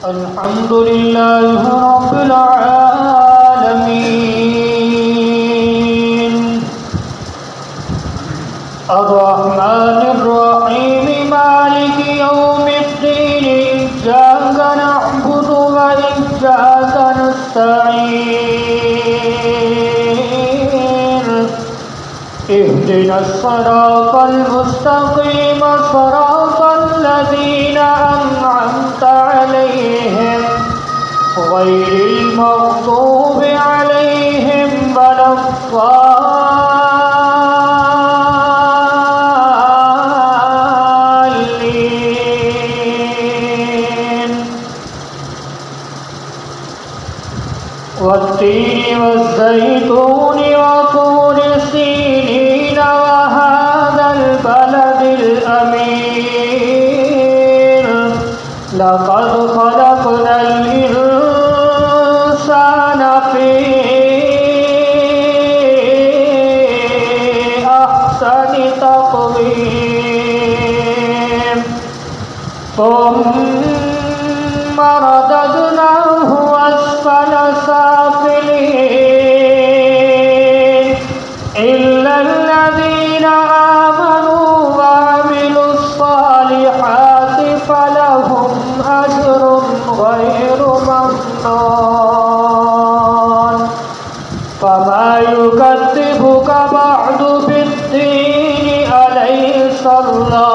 الحمد لله رب العالمين الرحمن الرحيم مالك يوم الدين إياك نعبد وإياك نستعين اهدنا الصراط المستقيم صراط الذين أنعمت عليهم غير المغضوب عليهم ولا الضالين والتين والزيتون وطور سينين وهذا البلد الأمين لقد خلقنا الإنسان في أحسن تقويم ثم رددناه أسفل سافلين إلا الذين آمنوا وعملوا الصالحات فلهم أجر غير ممنون فما يكذبك بعد بالدين أليس الله